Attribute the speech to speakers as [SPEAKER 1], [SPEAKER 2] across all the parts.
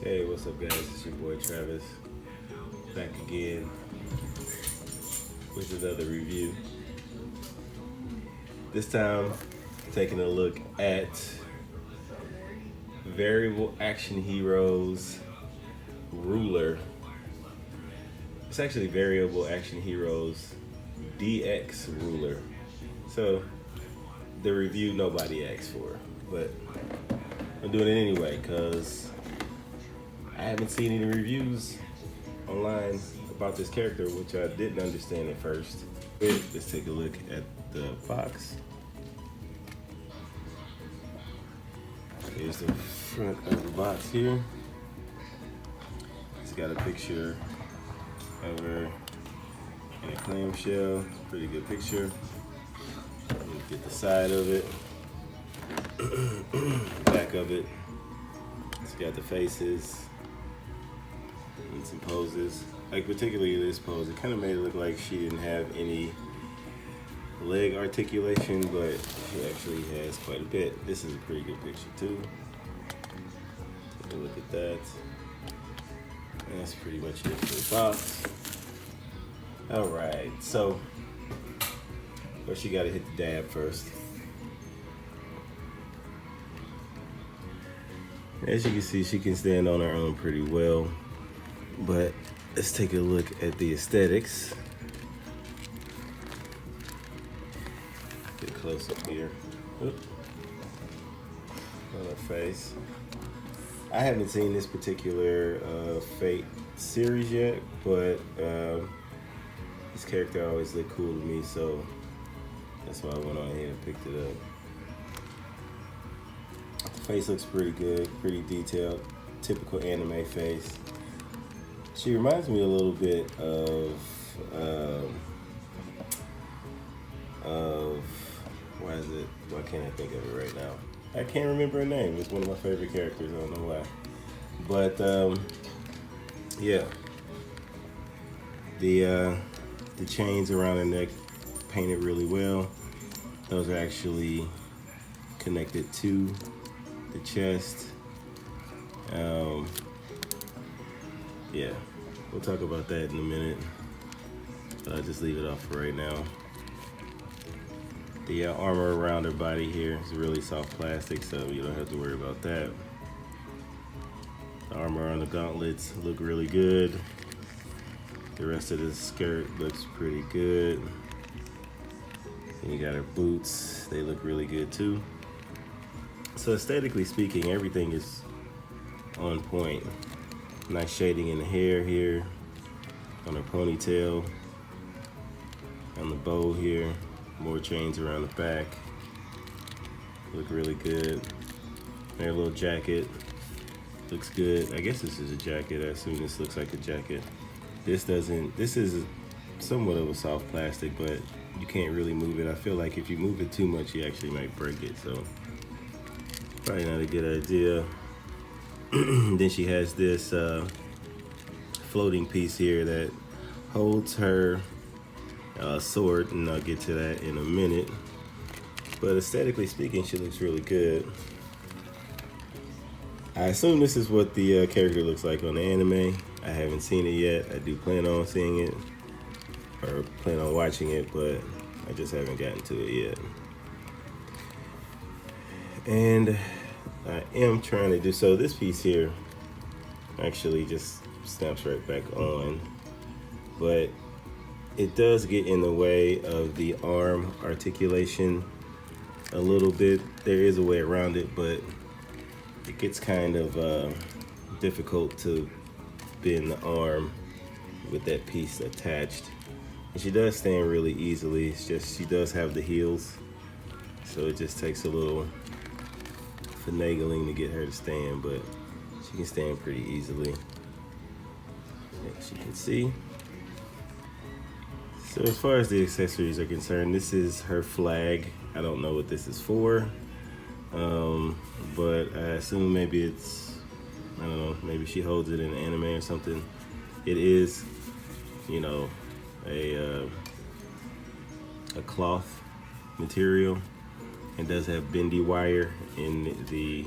[SPEAKER 1] Hey, what's up guys, it's your boy Travis, back again with another review. This time, taking a look at Variable Action Heroes Ruler. It's actually Variable Action Heroes DX Ruler. So, the review nobody asked for, but I'm doing it anyway because I haven't seen any reviews online about this character, which I didn't understand at first. Let's take a look at the box. Here's the front of the box here. It's got a picture of her in a clamshell. Pretty good picture. Let's get the side of it, back of it. It's got the faces and some poses. Like particularly this pose, it kind of made it look like she didn't have any leg articulation, but she actually has quite a bit. This is a pretty good picture too. Take a look at that. And that's pretty much it for the box. All right, so first you gotta hit the dab first. As you can see, she can stand on her own pretty well, but let's take a look at the aesthetics. Get close up here. Oop. On her face. I haven't seen this particular Fate series yet, but this character always looked cool to me, so that's why I went on ahead and picked it up. Face looks pretty good, pretty detailed, typical anime face. She reminds me a little bit of why is it? Why can't I think of it right now? I can't remember her name. It's one of my favorite characters. I don't know why, but yeah, the chains around her neck painted really well. Those are actually connected to the chest. Yeah, we'll talk about that in a minute, but I'll just leave it off for right now. The armor around her body here is really soft plastic, so you don't have to worry about that. The armor on the gauntlets look really good. The rest of the skirt looks pretty good. And you got her boots, they look really good too. So aesthetically speaking, everything is on point. Nice shading in the hair here, on her ponytail, on the bow here, more chains around the back. Look really good. Her little jacket looks good. I guess this is a jacket. I assume this looks like a jacket. This doesn't, this is somewhat of a soft plastic, but you can't really move it. I feel like if you move it too much, you actually might break it, so probably not a good idea. Then she has this floating piece here that holds her sword, and I'll get to that in a minute. But aesthetically speaking, she looks really good. I assume this is what the character looks like on the anime. I haven't seen it yet. I do plan on seeing it, or plan on watching it, but I just haven't gotten to it yet. And I am trying to do, so this piece here actually just snaps right back on, but it does get in the way of the arm articulation a little bit. There is a way around it, but it gets kind of difficult to bend the arm with that piece attached. And she does stand really easily. It's just she does have the heels, so it just takes a little finagling to get her to stand, but she can stand pretty easily, as you can see. So as far as the accessories are concerned, this is her flag. I don't know what this is for, but I assume maybe it's, I don't know, maybe she holds it in anime or something. It is, you know, a cloth material, and does have bendy wire in the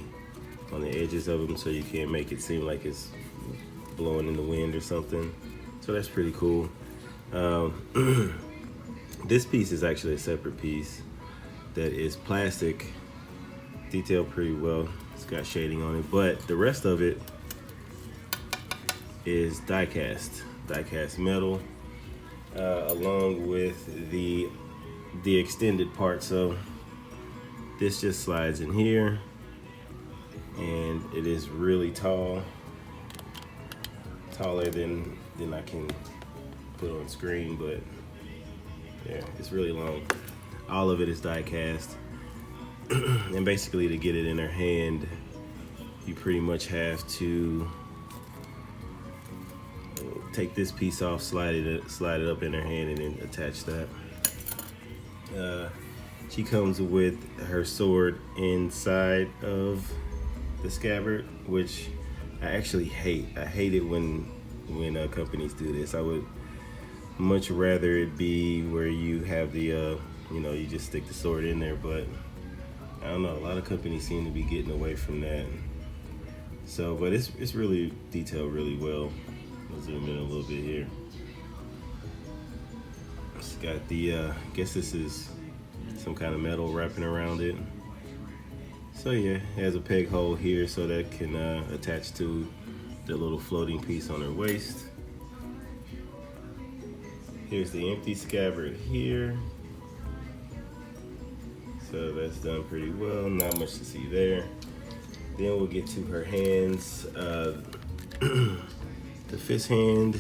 [SPEAKER 1] on the edges of them, so you can't make it seem like it's blowing in the wind or something. So that's pretty cool. This piece is actually a separate piece that is plastic, detailed pretty well. It's got shading on it, but the rest of it is die-cast metal, along with the extended part. So this just slides in here, and it is really tall, taller than I can put on screen, but yeah, it's really long. All of it is die-cast. And basically, to get it in her hand, you pretty much have to take this piece off, slide it up in her hand, and then attach that. She comes with her sword inside of the scabbard, which I actually hate. I hate it when companies do this. I would much rather it be where you have the you just stick the sword in there, but I don't know, a lot of companies seem to be getting away from that. So, but it's really detailed really well. I'll zoom in a little bit here. It's got the, I guess this is some kind of metal wrapping around it. So yeah, it has a peg hole here so that can attach to the little floating piece on her waist. Here's the empty scabbard here. So that's done pretty well, not much to see there. Then we'll get to her hands. The fist hand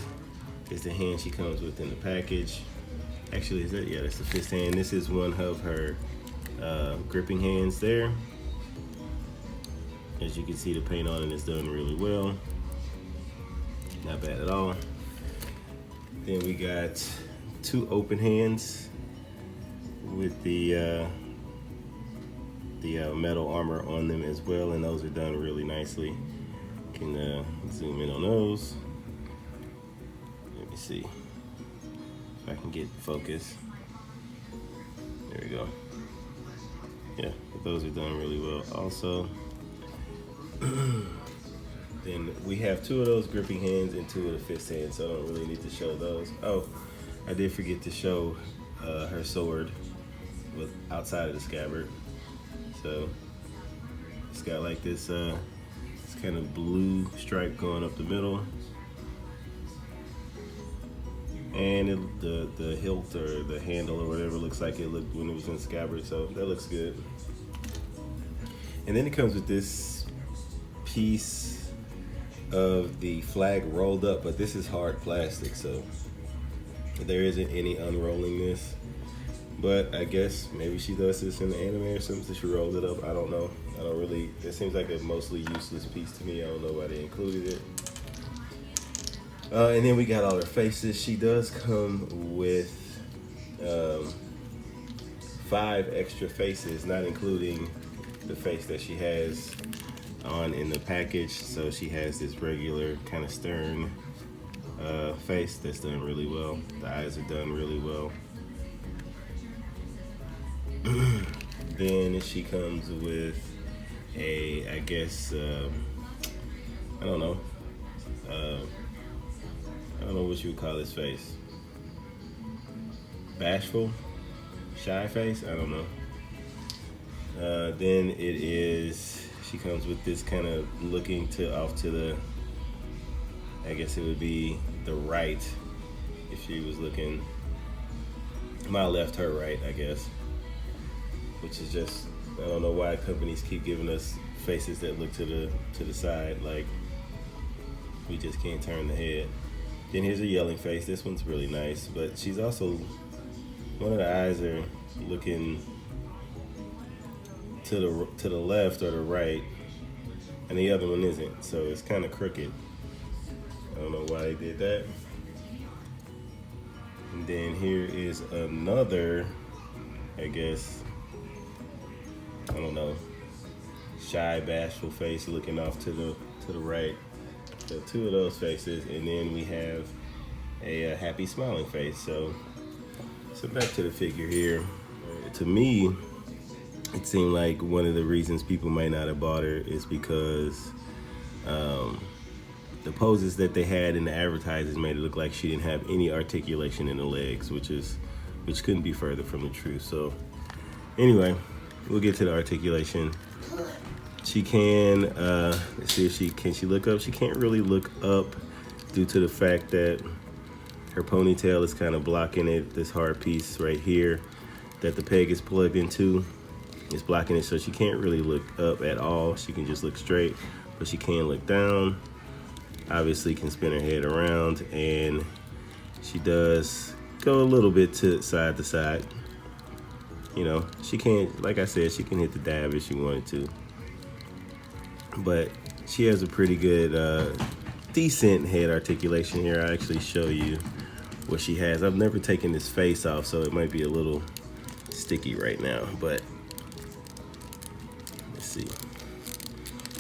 [SPEAKER 1] is the hand she comes with in the package. Actually, is that? Yeah, that's the fist hand. This is one of her gripping hands there. As you can see, the paint on it is done really well. Not bad at all. Then we got two open hands with the metal armor on them as well, and those are done really nicely. Can zoom in on those. Let me see if I can get focus. There we go. Yeah, those are done really well also. Then we have two of those gripping hands and two of the fist hands, so I don't really need to show those. Oh, I did forget to show her sword with outside of the scabbard. So it's got like this kind of blue stripe going up the middle, and the hilt or the handle or whatever looks like it looked when it was in scabbard, so that looks good. And then it comes with this piece of the flag rolled up, but this is hard plastic, so there isn't any unrolling this. But I guess maybe she does this in the anime or something, so she rolled it up. I don't know. I don't really, it seems like a mostly useless piece to me. I don't know why they included it. And then we got all her faces. She does come with 5 extra faces, not including the face that she has on in the package. So she has this regular kind of stern face that's done really well. The eyes are done really well. Then she comes with a, I guess, I don't know what you would call this face. Bashful? Shy face? I don't know. Then she comes with this kind of looking off to the, I guess it would be the right, if she was looking, my left, her right, I guess. Which is just, I don't know why companies keep giving us faces that look to the side, like we just can't turn the head. Then here's a yelling face. This one's really nice, but she's also, one of the eyes are looking to the left or the right, and the other one isn't, so it's kind of crooked. I don't know why they did that. And then here is another, I guess, I don't know, shy, bashful face looking off to the right. So 2 of those faces, and then we have a happy smiling face. So back to the figure here. To me, it seemed like one of the reasons people might not have bought her is because the poses that they had in the advertisements made it look like she didn't have any articulation in the legs, which couldn't be further from the truth. So anyway, we'll get to the articulation. She can, let's see if can she look up? She can't really look up due to the fact that her ponytail is kind of blocking it. This hard piece right here that the peg is plugged into is blocking it, so she can't really look up at all. She can just look straight, but she can look down. Obviously can spin her head around, and she does go a little bit to side. You know, she can't, like I said, she can hit the dab if she wanted to. But she has a pretty good, decent head articulation here. I'll actually show you what she has. I've never taken this face off, so it might be a little sticky right now, but let's see.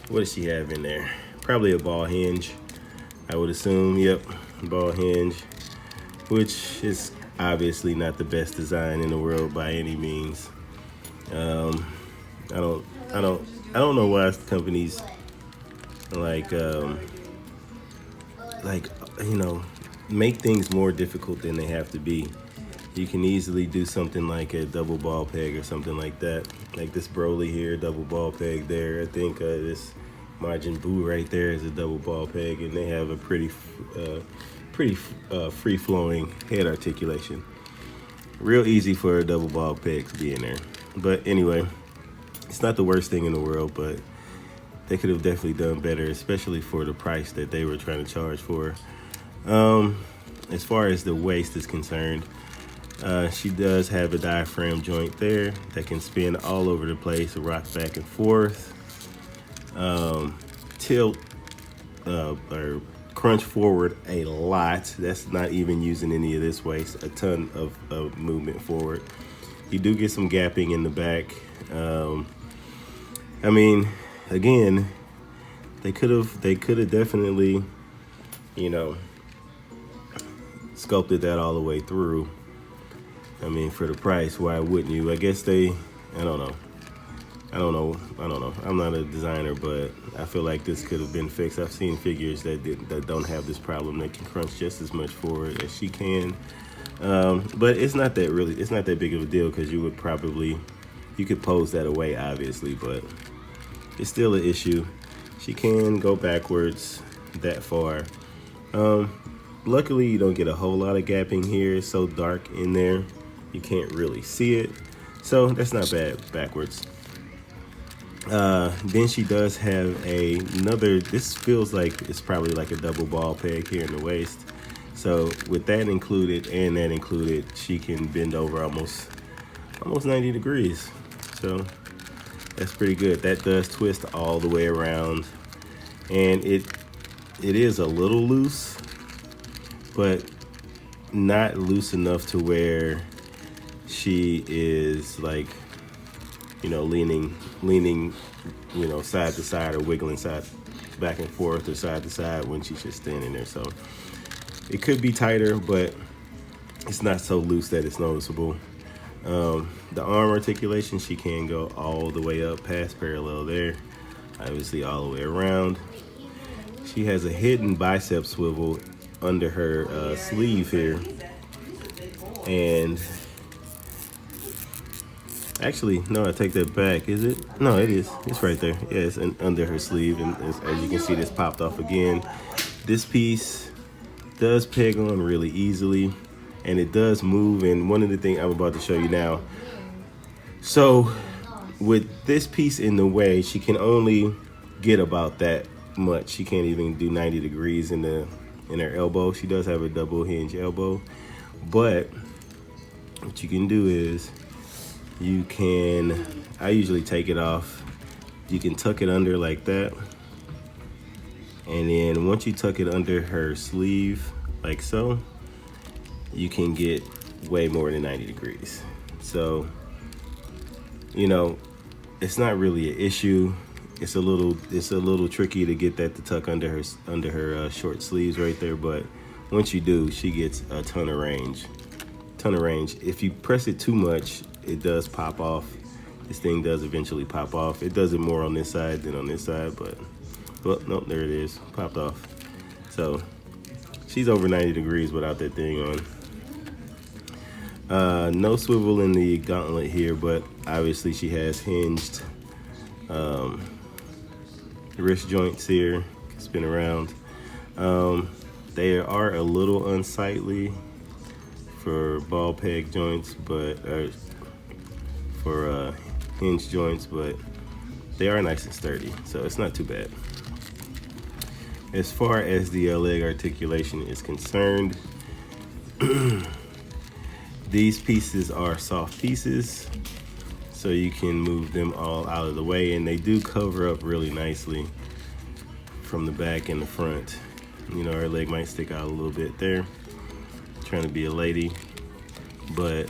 [SPEAKER 1] What does she have in there? Probably a ball hinge, I would assume. Yep, ball hinge, which is obviously not the best design in the world by any means. I don't know why companies like you know, make things more difficult than they have to be. You can easily do something like a double ball peg or something like that. Like this Broly here, double ball peg there. I think this Majin Buu right there is a double ball peg, and they have a pretty free-flowing head articulation. Real easy for a double ball peg to be in there. But anyway, it's not the worst thing in the world, but they could have definitely done better, especially for the price that they were trying to charge for. As far as the waist is concerned, she does have a diaphragm joint there that can spin all over the place, rock back and forth, tilt or crunch forward a lot. That's not even using any of this waist. A ton of movement forward. You do get some gapping in the back. I mean, again, they could have definitely, you know, sculpted that all the way through. I mean, for the price, why wouldn't you? I guess I don't know. I'm not a designer, but I feel like this could have been fixed. I've seen figures that don't have this problem. They can crunch just as much forward as she can. But it's not that big of a deal, because you could pose that away, obviously, but it's still an issue. She can go backwards that far. Luckily, you don't get a whole lot of gapping here. It's so dark in there, you can't really see it. So that's not bad backwards. Then she does have another, this feels like it's probably like a double ball peg here in the waist. So with that included and that included, she can bend over almost 90 degrees. So that's pretty good. That does twist all the way around, and it is a little loose, but not loose enough to where she is like, you know, leaning, you know, side to side or wiggling back and forth or side to side when she's just standing there. So it could be tighter, but it's not so loose that it's noticeable. The arm articulation, she can go all the way up past parallel there, obviously all the way around. She has a hidden bicep swivel under her sleeve here, and actually, no, I take that back. Is it? No, it is. It's right there. Yeah, it's under her sleeve, and as you can see, this popped off again. This piece does peg on really easily, and it does move. And one of the things I'm about to show you now. So with this piece in the way, she can only get about that much. She can't even do 90 degrees in her elbow. She does have a double hinge elbow, but what you can do is you can, I usually take it off. You can tuck it under like that. And then once you tuck it under her sleeve, like so, you can get way more than 90 degrees. So, you know, it's not really an issue. It's a little tricky to get that to tuck under her short sleeves right there. But once you do, she gets a ton of range. If you press it too much, it does pop off, this thing does eventually pop off. It does it more on this side than on this side, but well, nope, there it is, popped off. So she's over 90 degrees without that thing on. No swivel in the gauntlet here, but obviously she has hinged wrist joints here, spin around. They are a little unsightly for ball peg joints, but for hinge joints, but they are nice and sturdy, so it's not too bad. As far as the leg articulation is concerned, these pieces are soft pieces, so you can move them all out of the way, and they do cover up really nicely from the back and the front. You know, her leg might stick out a little bit there, trying to be a lady, but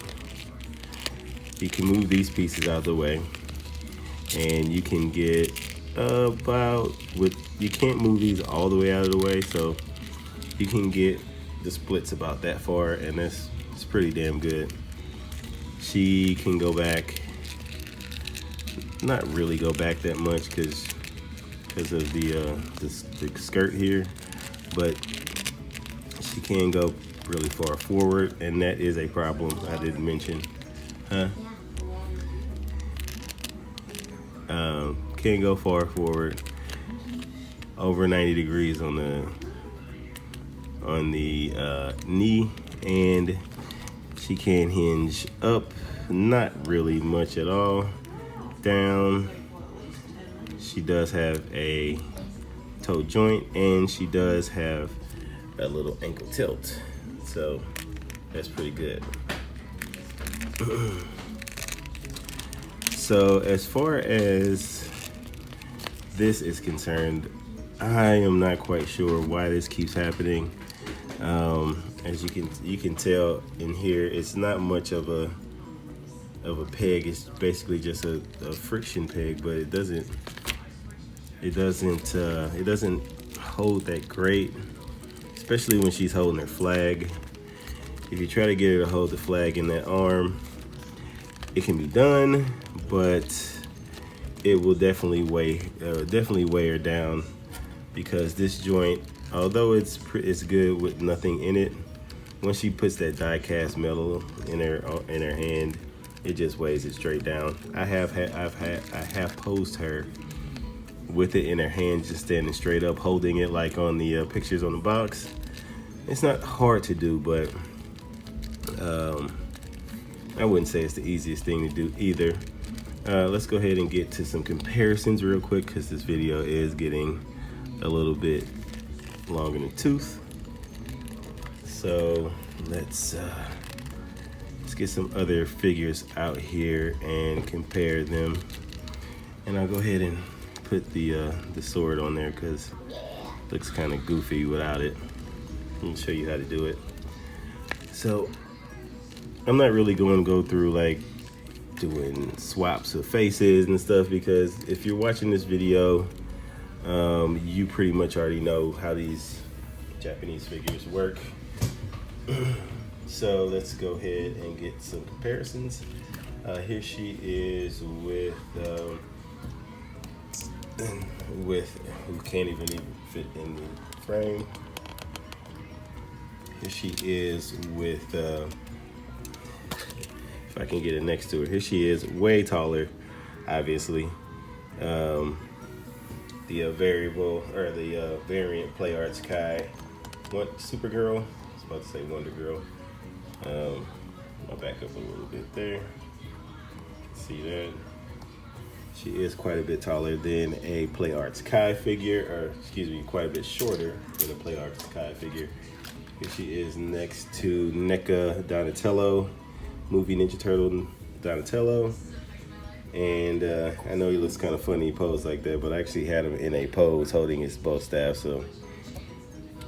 [SPEAKER 1] you can move these pieces out of the way, and you can get you can't move these all the way out of the way, so you can get the splits about that far, and it's pretty damn good. She can go back, not really go back that much because of the skirt here, but she can go really far forward, and that is a problem I didn't mention. Can go far forward, over 90 degrees on the knee, and she can hinge up, not really much at all, down. She does have a toe joint, and she does have a little ankle tilt, so that's pretty good. So as far as this is concerned, I am not quite sure why this keeps happening. As you can tell in here, it's not much of a peg. It's basically just a friction peg, but it doesn't hold that great, especially when she's holding her flag. If you try to get her to hold the flag in that arm, it can be done, but it will definitely weigh her down, because this joint, although it's good with nothing in it, once she puts that die cast metal in her hand, it just weighs it straight down. I have posed her with it in her hand, just standing straight up, holding it like on the pictures on the box. It's not hard to do, but I wouldn't say it's the easiest thing to do either. Let's go ahead and get to some comparisons real quick, because this video is getting a little bit long in the tooth. So let's get some other figures out here and compare them. And I'll go ahead and put the sword on there, because it looks kind of goofy without it. Let me show you how to do it. So I'm not really going to go through like doing swaps of faces and stuff, because if you're watching this video, you pretty much already know how these Japanese figures work. So let's go ahead and get some comparisons. Here she is with who can't even fit in the frame. Here she is with if I can get it next to her. Here she is, way taller, obviously. The variant Play Arts Kai Supergirl. I was about to say Wonder Girl. I'll back up a little bit there. See that? She is quite a bit taller than a Play Arts Kai figure, or excuse me, quite a bit shorter than a Play Arts Kai figure. Here she is next to NECA Donatello, Movie Ninja Turtle Donatello. And I know he looks kind of funny posed like that, but I actually had him in a pose holding his bow staff, so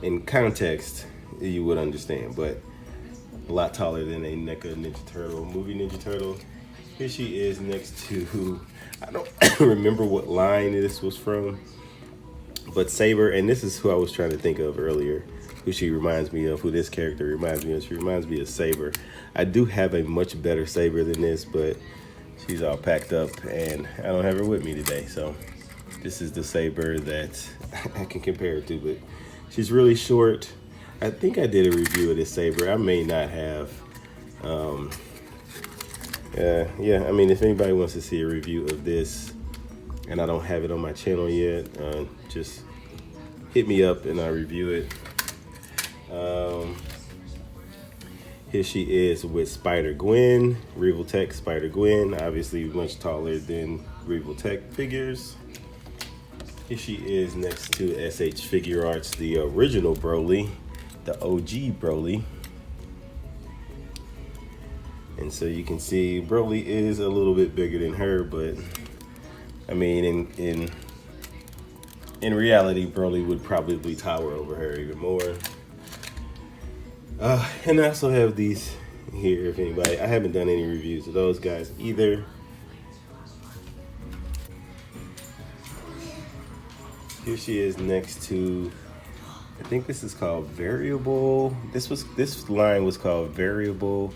[SPEAKER 1] in context you would understand, but a lot taller than a NECA Ninja Turtle, Movie Ninja Turtle. Here she is next to, I don't remember what line this was from, but Saber, and this is who I was trying to think of earlier, who she reminds me of, who this character reminds me of. She reminds me of Saber. I do have a much better Saber than this, but she's all packed up and I don't have her with me today. So this is the saber that I can compare it to, but she's really short. I think I did a review of this saber. I may not have. Yeah, I mean, if anybody wants to see a review of this and I don't have it on my channel yet, just hit me up and I'll review it. Here she is with Spider Gwen, Revoltech Spider Gwen, obviously much taller than Revoltech figures. Here she is next to SH Figure Arts, the original Broly, the OG Broly. And so you can see Broly is a little bit bigger than her, but I mean, in reality, Broly would probably tower over her even more. And I also have these here, if anybody, I haven't done any reviews of those guys either. Here she is next to, I think this is called Variable. This line was called Variable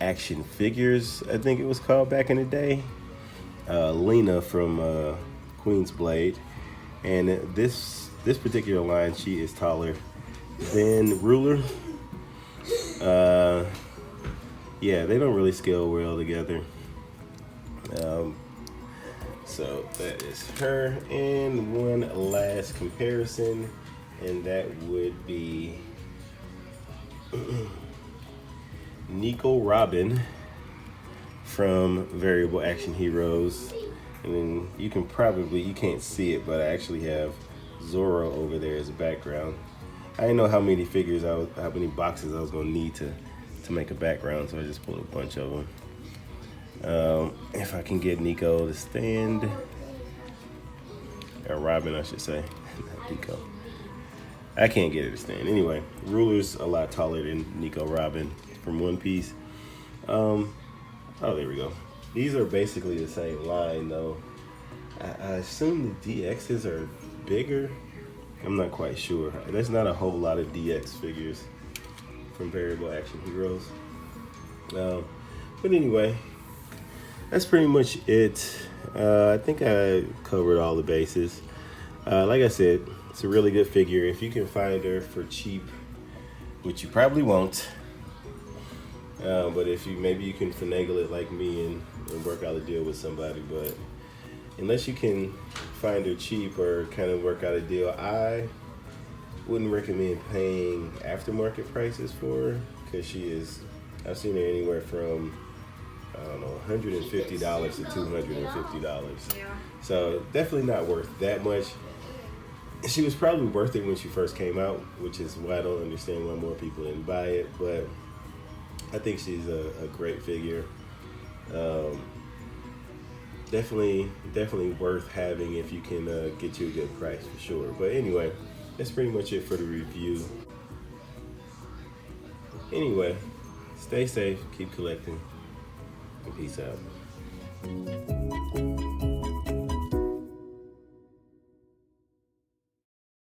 [SPEAKER 1] Action Figures, I think it was called back in the day. Lena from Queen's Blade. And this particular line, she is taller than Ruler. Yeah, they don't really scale well together. So that is her. And one last comparison, and that would be Nico Robin from Variable Action Heroes. And then you can't see it, but I actually have Zoro over there as a background. I didn't know how many figures how many boxes I was gonna need to make a background, so I just pulled a bunch of them. If I can get Nico to stand, or Robin, I should say, not Nico. I can't get her to stand. Anyway, Ruler's a lot taller than Nico Robin from One Piece. Oh, there we go. These are basically the same line, though. I assume the DXs are bigger. I'm not quite sure. There's not a whole lot of DX figures from Variable Action Heroes. But anyway, that's pretty much it. I think I covered all the bases. Like I said, it's a really good figure. If you can find her for cheap, which you probably won't, but if maybe you can finagle it like me and work out a deal with somebody. But unless you can find her cheap or kind of work out a deal, I wouldn't recommend paying aftermarket prices for her, because I've seen her anywhere from, I don't know, $150 to $250. So definitely not worth that much. She was probably worth it when she first came out, which is why I don't understand why more people didn't buy it. But I think she's a great figure. Definitely worth having if you can get you a good price, for sure. But anyway, that's pretty much it for the review. Anyway, stay safe, keep collecting, and peace out.